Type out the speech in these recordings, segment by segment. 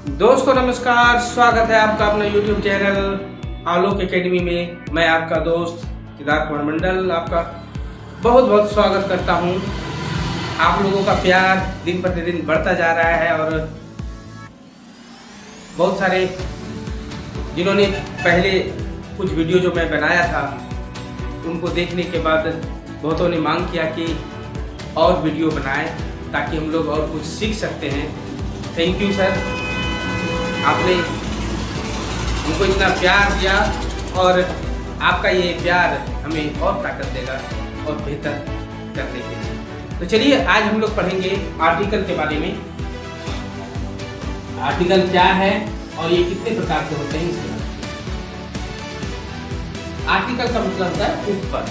दोस्तों नमस्कार, स्वागत है आपका अपना YouTube चैनल आलोक एकेडमी में। मैं आपका दोस्त सिद्धार्थ कुमार मंडल आपका बहुत बहुत स्वागत करता हूं। आप लोगों का प्यार दिन प्रतिदिन बढ़ता जा रहा है और बहुत सारे जिन्होंने पहले कुछ वीडियो जो मैं बनाया था उनको देखने के बाद बहुतों ने मांग किया कि और वीडियो बनाएं ताकि हम लोग और कुछ सीख सकते हैं। थैंक यू सर, आपने हमको इतना प्यार दिया और आपका ये प्यार हमें और ताकत देगा और बेहतर करने के लिए। तो चलिए आज हम लोग पढ़ेंगे आर्टिकल के बारे में। आर्टिकल क्या है और ये कितने प्रकार के होते हैं इसके बारे में। आर्टिकल का मतलब होता है उत्पन्न।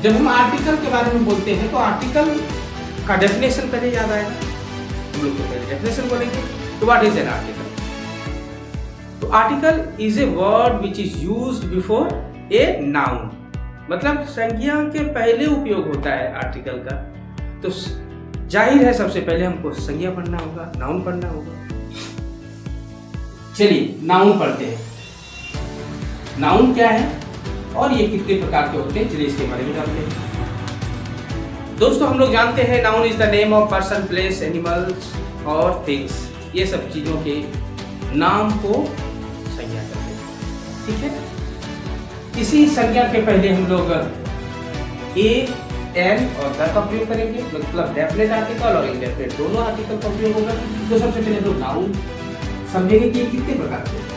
जब हम आर्टिकल के बारे में बोलते हैं तो आर्टिकल का डेफिनेशन पहले याद आएगा। हम लोग पहले डेफिनेशन बोलेंगे तो व्हाट इज एन आर्टिकल। तो article is a word which is used before a noun, मतलब संज्ञा के पहले उपयोग होता है आर्टिकल का। तो जाहिर है सबसे पहले हमको संज्ञा पढ़ना होगा, नाउन पढ़ना होगा। चलिए नाउन पढ़ते हैं। नाउन क्या है और ये कितने प्रकार के होते हैं, चलिए इसके बारे में जानते हैं। दोस्तों हम लोग जानते हैं noun is the name of person, place, animals और थिंग्स। ये सब चीजों के नाम को संज्ञा करते हैं, ठीक है। इसी संज्ञा के पहले हम लोग ए, एन और द का उपयोग करेंगे, मतलब डेफिनेट आर्टिकल और इनडेफिनेट दोनों आर्टिकल का उपयोग होगा। तो सबसे पहले हम लोग नाउन समझेंगे कि ये कितने प्रकार के होते हैं।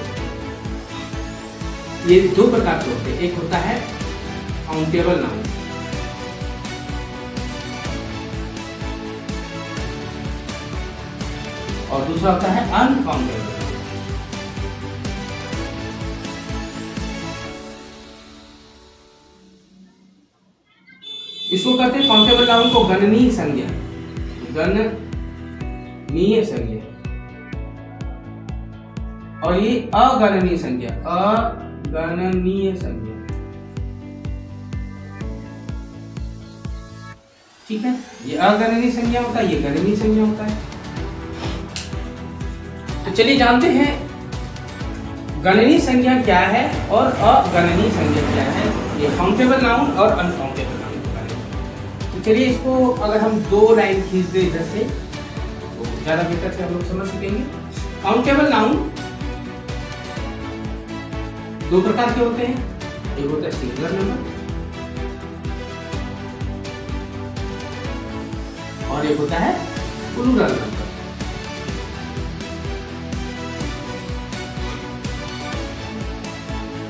ये दो प्रकार के होते हैं, एक होता है काउंटेबल नाउन और दूसरा होता है अनकाउंटेबल। इसको कहते हैं काउंटेबल नाउन को गणनीय संज्ञा, गणनीय संज्ञा, और ये अगणनीय संज्ञा, अगणनीय संज्ञा, ठीक है। ये अगणनीय संज्ञा होता है, ये गणनीय संज्ञा होता है। तो चलिए जानते हैं गणनीय संज्ञा क्या है और अगणनीय संज्ञा क्या है, ये काउंटेबल नाउन और अनकाउंटेबल नाउन के बारे में। तो चलिए इसको अगर हम दो लाइन खींच दे इधर से तो ज्यादा बेहतर से हम लोग समझ सकेंगे। काउंटेबल नाउन दो प्रकार के होते हैं, एक होता है सिंगुलर नंबर और एक होता है प्लूरल नंबर।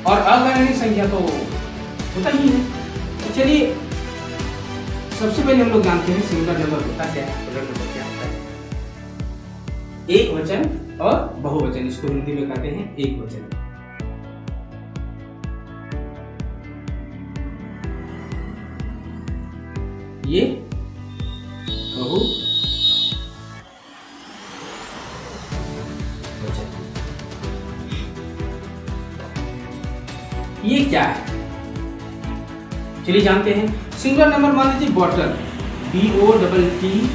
और अगणनीय संख्या तो होता ही है। तो चलिए सबसे पहले हम लोग जानते हैं सिंगुलर नंबर होता क्या है, प्लूरल नंबर क्या होता है। एक वचन और बहुवचन, इसको हिंदी में कहते हैं एक वचन। ये बहुवचन। ये क्या है चलिए जानते हैं। सिंगुलर नंबर मान लीजिए बॉटल, BOTTLE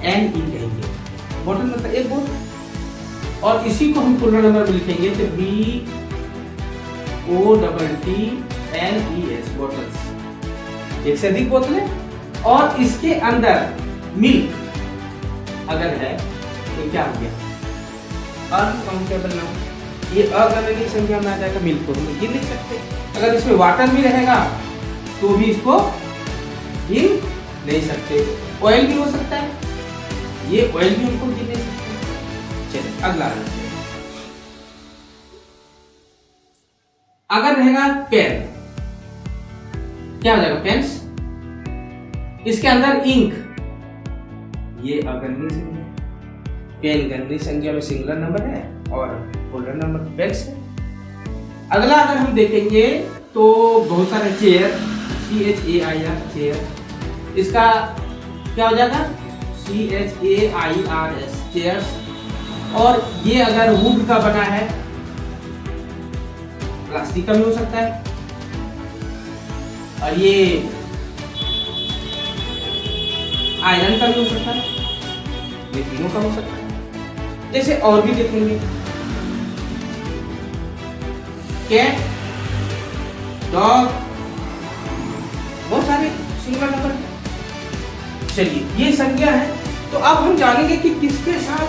कहेंगे। बॉटल मतलब एक बोतल, और इसी को हम प्लूरल नंबर में लिखेंगे तो BOTTLES, बॉटल्स, एक से अधिक बोतलें। और इसके अंदर मिल्क अगर है तो क्या हो गया, अनकाउंटेबल नाउन। ये अगणनीय संख्या में आ जाएगा, मिल्क को हम गिन नहीं सकते। अगर इसमें वाटर भी रहेगा तो भी इसको गिन नहीं सकते। ऑयल भी हो सकता है, ये ऑयल भी हमको गिन नहीं सकते। चलिए अगला अगर रहेगा पेन, क्या हो जाएगा, पेन्स। इसके अंदर इंक, ये अगणनीय संख्या। पेन गणनीय संख्या में सिंगुलर नंबर है और प्लूरल नंबर पेन्स है। अगला अगर हम देखेंगे तो बहुत सारे चेयर, CHAIR चेयर, इसका क्या हो जाएगा, CHAIRS चेयर्स। और ये अगर वुड का बना है, प्लास्टिक का भी हो सकता है। और ये आयरन का भी हो सकता है, ये तीनों का हो सकता है। जैसे और भी देखेंगे, कैट, डॉग, बहुत सारे सिंगुलर नंबर। चलिए ये संज्ञा है, तो अब हम जानेंगे कि किसके साथ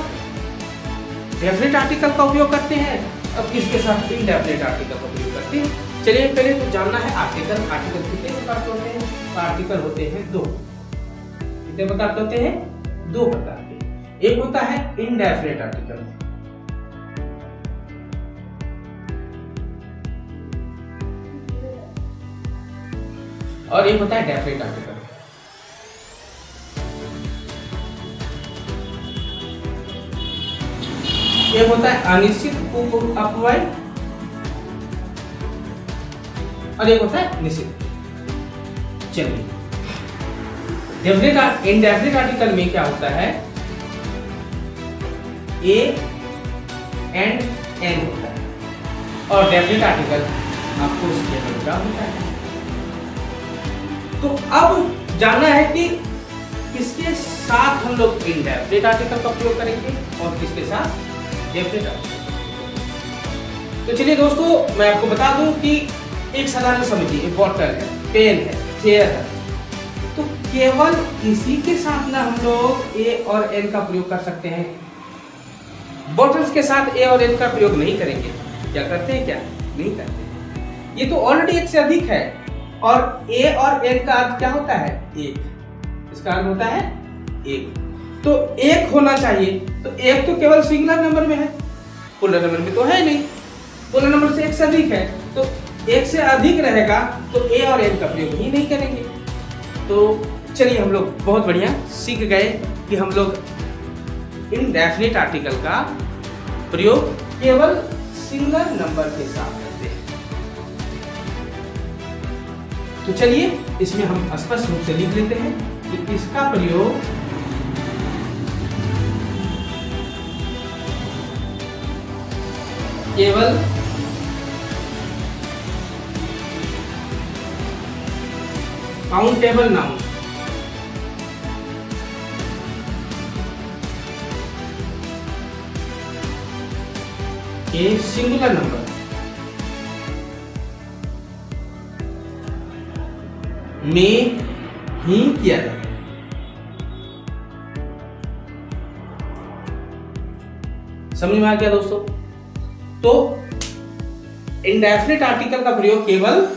डेफिनेट आर्टिकल का उपयोग करते हैं और किसके साथ इनडेफिनेट आर्टिकल का उपयोग करते हैं। चलिए पहले तो जानना है आर्टिकल। आर्टिकल कितने प्रकार के होते हैं? आर्टिकल होते हैं दो। कितने प्रकार के होते हैं? दो प्रकार के। एक होता है इनडेफिनेट आर्टिकल, और एक होता है डेफिनेट आर्टिकल। एक होता है अनिश्चित अपव्यय और एक होता है निश्चित। चलिए इनडेफिनेट आर्टिकल में क्या होता है? ए एंड एन होता है, और डेफिनेट आर्टिकल आपको इसके क्या होता है। तो अब जानना है कि किसके साथ हम लोग इनडेफिनेट आर्टिकल का प्रयोग करेंगे और किसके साथ डेफिनेट आर्टिकल। तो चलिए दोस्तों मैं आपको बता दूं कि एक साधारण समझिए, बॉटल है, पेन है, चेयर है, तो केवल इसी के साथ ना हम लोग ए और एन का प्रयोग कर सकते हैं। बॉटल्स के साथ ए और एन का प्रयोग नहीं करेंगे। क्या करते हैं? क्या नहीं करते। ये तो ऑलरेडी एक से अधिक है, और ए और एन का अर्थ क्या होता है? एक। इसका अर्थ होता है एक। तो एक होना चाहिए, तो एक तो केवल सिंगुलर नंबर में है, पूर्ण नंबर में तो है नहीं। पूर्ण नंबर से एक से अधिक है, तो एक से अधिक रहेगा तो ए और एन का प्रयोग ही नहीं करेंगे। तो चलिए हम लोग बहुत बढ़िया सीख गए कि हम लोग इनडेफिनेट आर्टिकल का प्रयोग केवल सिंगुलर नंबर के साथ करते हैं। तो चलिए इसमें हम स्पष्ट रूप से लिख लेते हैं कि इसका प्रयोग केवल काउंटेबल नाउन के सिंगुलर नंबर में ही किया जाता है। समझ में आ गया दोस्तों? तो इंडेफिनिट आर्टिकल का प्रयोग केवल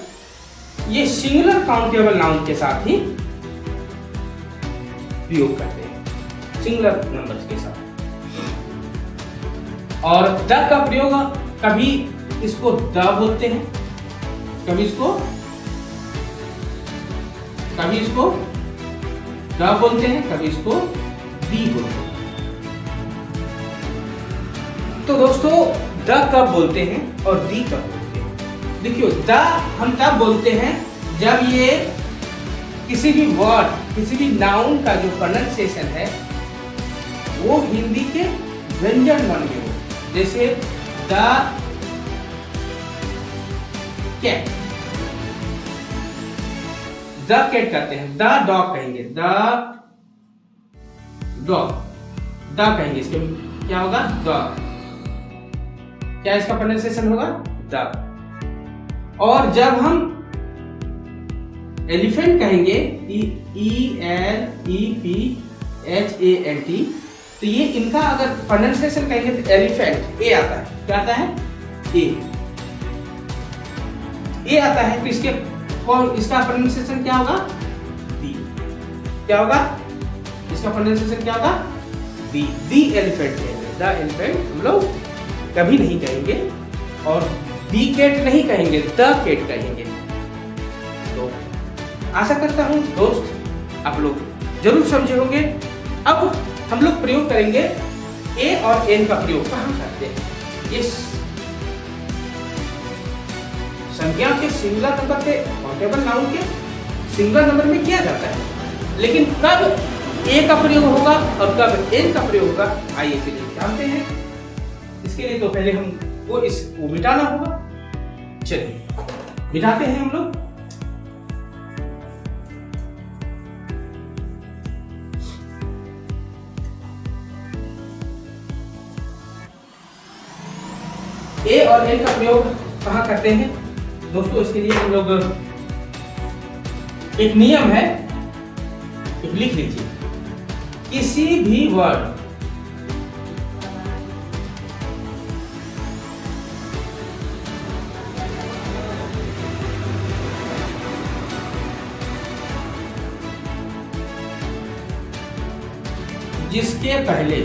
ये सिंगुलर काउंटेबल नाउन के साथ ही प्रयोग करते हैं, सिंगुलर नंबर्स के साथ। और द का प्रयोग कभी इसको द बोलते हैं, कभी इसको द बोलते हैं, कभी इसको दी बोलते हैं। तो दोस्तों द कब बोलते हैं और दी कब बोलते हैं? देखियो, द हम तब बोलते हैं जब ये किसी भी वर्ड, किसी भी नाउन का जो प्रोनाउंसिएशन है वो हिंदी के व्यंजन वर्ण में हो। जैसे द कैट, द कैट करते हैं, द डॉग कहेंगे, द डॉग, द कहेंगे, इसके क्या होगा? डॉग। क्या इसका प्रोनाउंसिएशन होगा? द। और जब हम एलिफेंट कहेंगे, ELEPHANT, तो ये इनका अगर प्रोनाउंसिएशन कहेंगे तो एलिफेंट ए आता है। क्या आता है? ए आता है। तो इसका प्रोनाउंसिएशन क्या होगा? दी। क्या होगा? इसका प्रोनाउंसिएशन क्या होगा? दी। दी एलिफेंट कहेंगे, द एलिफेंट हम लोग कभी नहीं कहेंगे, और दी कैट नहीं कहेंगे, द कैट कहेंगे। तो आशा करता हूं दोस्त आप लोग जरूर समझे होंगे। अब हम लोग प्रयोग करेंगे ए और एन का प्रयोग कहां करते हैं? ये संज्ञा के सिंगुलर नंबर पे, काउंटेबल नाउन के सिंगुलर नंबर में किया जाता है, लेकिन कब ए का प्रयोग होगा और कब एन का प्रयोग होगा, आइए चलिए जानते हैं। इसके लिए तो पहले हमको इसको मिटाना होगा। चलिए मिटाते हैं हम लोग। ए और एन का प्रयोग कहाँ करते हैं दोस्तों? इसके लिए हम लोग एक नियम है, एक लिख लीजिए। किसी भी वर्ड जिसके पहले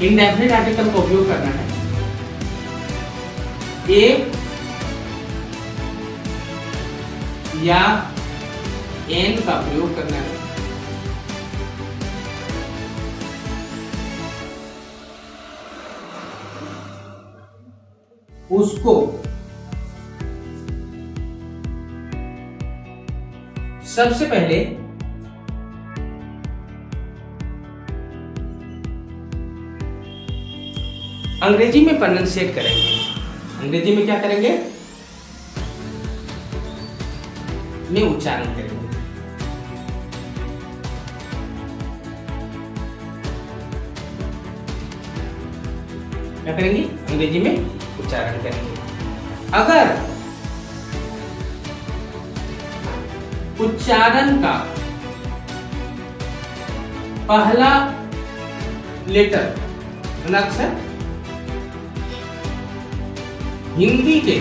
इंडेफिनिट आर्टिकल का उपयोग करना है, ए या एन का प्रयोग करना है, उसको सबसे पहले अंग्रेजी में प्रोनाउंसिएट करेंगे। अंग्रेजी में क्या करेंगे? में उच्चारण करेंगे। क्या करेंगे? अंग्रेजी में उच्चारण करेंगे। अगर उच्चारण का पहला लेटर अक्षर हिंदी के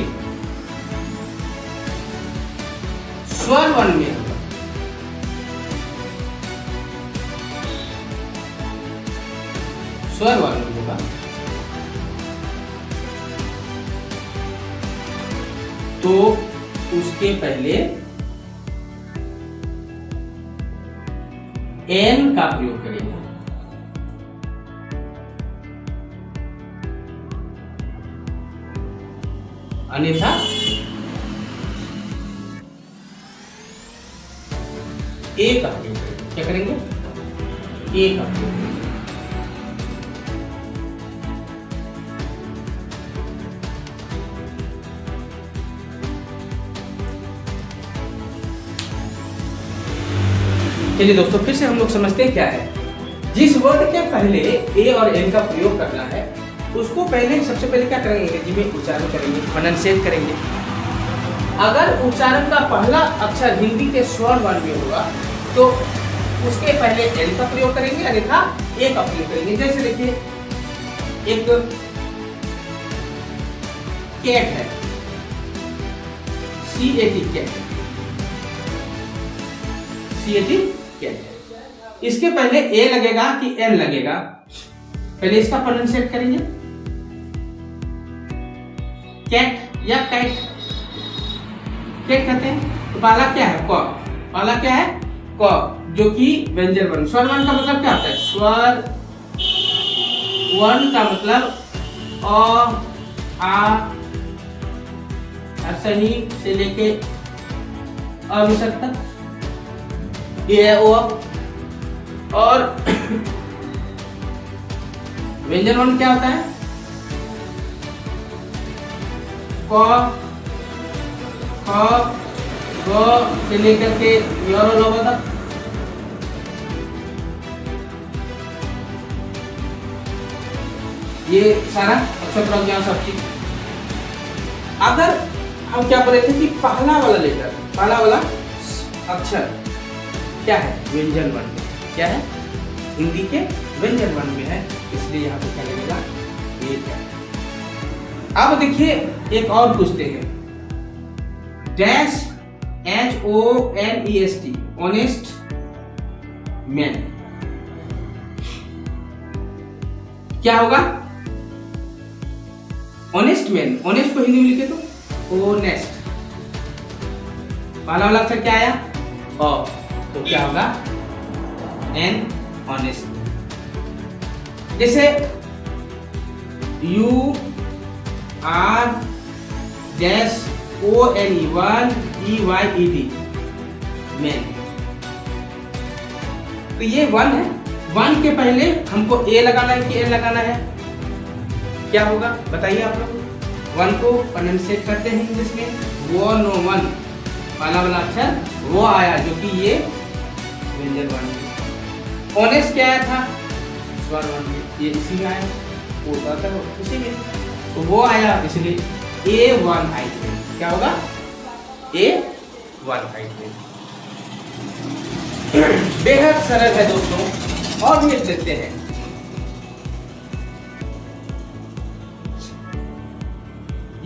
स्वर वर्ण में होगा, स्वर वर्ण में होगा, तो उसके पहले एन का प्रयोग करेंगे। अन्यथा ए का प्रयोग करेंगे। क्या करेंगे? ए का प्रयोग करेंगे। चलिए दोस्तों, फिर से हम लोग समझते हैं क्या है। जिस वर्ड के पहले ए और एन का प्रयोग करना है, उसको पहले सबसे पहले क्या करेंगे? अंग्रेजी में उच्चारण करेंगे, प्रोनाउंसिएट करेंगे। अगर उच्चारण का पहला अक्षर हिंदी के स्वर वर्ण में होगा तो उसके पहले एन का प्रयोग करेंगे, अन्यथा ए का प्रयोग करेंगे। जैसे देखिए, एक कैट है, CAT कैट, CAT कैट। इसके पहले ए लगेगा कि एन लगेगा? पहले इसका प्रोनाउंसिएट करेंगे, कैट या कैट। कैट कहते हैं। तो पहला क्या है? क। पहला क्या है? क, जो कि व्यंजन वर्ण। स्वर वर्ण का मतलब क्या होता है? स्वर वर्ण का मतलब अ, आ, सही से लेके अविसर्ग तक, ये ओ। और व्यंजन वर्ण क्या होता है? क, ख, ग से लेकर के य तक। ये सारा अक्षर प्रज्ञा सब चीज। अगर हम क्या बोले थे कि पहला वाला लेटर, पहला वाला अक्षर क्या है? व्यंजन वर्ण। क्या है? हिंदी के व्यंजन वर्ण में है, इसलिए यहाँ पे क्या लगेगा? एक है। अब देखिए, एक और पूछते हैं। डैश HONEST, ऑनेस्ट मैन, क्या होगा? Honest man. ऑनेस्ट को हिंदी में लिखे तो ओनेस्ट। पहला वाला अक्षर क्या आया? अ, तो क्या होगा? An, honest. जैसे U R dash ONE, 1 EYED, man. तो ये 1 है। 1 के पहले हमको ए लगाना है कि एन लगाना है? क्या होगा बताइए आप लोग। 1 को प्रोनाउंसिएट करते हैं इंग्लिश में वो, नो 1। पहला वाला अक्षर वो आया, जो कि ये व्यंजन वर्ण है। ऑनेस्ट क्या आया था? स्वर वर्ण में, ये इसी में आया, वो आता है इसी में, तो वो आया, इसलिए A1 हाइड्रेट। क्या होगा? A1 hydrate. बेहद सरल है दोस्तों। और भी एक देखते हैं,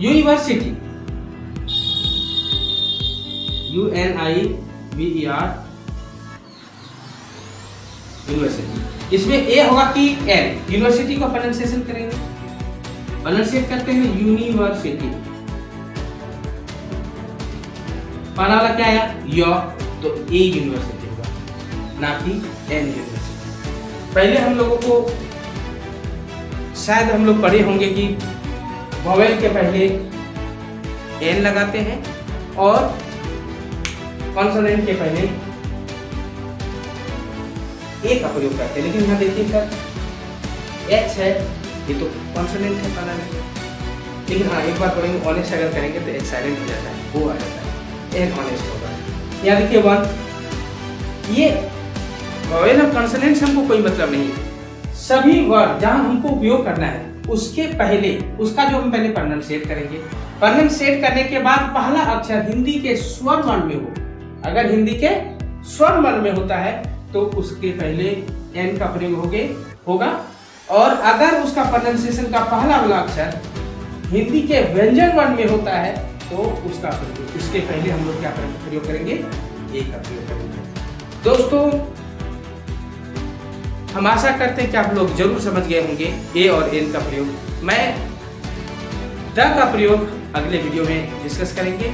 यूनिवर्सिटी, UNIVER, यूनिवर्सिटी। इसमें ए होगा कि एन, यूनिवर्सिटी को प्रोनाउंसिएशन करेंगे, प्रोनाउंसिएट करते हैं यूनिवर्सिटी। पहला वाला क्या आया? य, तो ए यूनिवर्सिटी होगा, ना कि एन यूनिवर्सिटी। पहले हम लोगों को शायद हम लोग पढ़े होंगे कि वोवेल के पहले एन लगाते हैं और कॉन्सोनेंट के पहले ए का प्रयोग करते हैं, लेकिन यहाँ देखिए सर एच है, ये तो कॉन्सोनेंट है पहला में, लेकिन हाँ एक बार पढ़ेंगे ऑनेस्ट अगर करेंगे तो एच साइलेंट हो जाता है, वो आ जाता है, एन ऑनेस्ट होगा। यहाँ देखिए 1, ये वोवेल और कॉन्सोनेंट से हमको कोई मतलब नहीं, सभी वर्ड जहाँ हमको उपयोग करना है उसके पहले उसका जो हम पहले प्रोनाउंसिएट करेंगे, प्रोनाउंसिएट करने के बाद पहला अक्षर हिंदी के स्वर वर्ण में हो, अगर हिंदी के स्वर वर्ण में होता है तो उसके पहले एन का प्रयोग होगा, और अगर उसका प्रोनाउंसिएशन का पहला वाला अक्षर हिंदी के व्यंजन वर्ण में होता है तो उसका प्रयोग, उसके पहले हम लोग क्या प्रयोग करेंगे? ए का प्रयोग करेंगे। दोस्तों हम आशा करते हैं कि आप लोग जरूर समझ गए होंगे ए और एन का प्रयोग। मैं द का प्रयोग अगले वीडियो में डिस्कस करेंगे।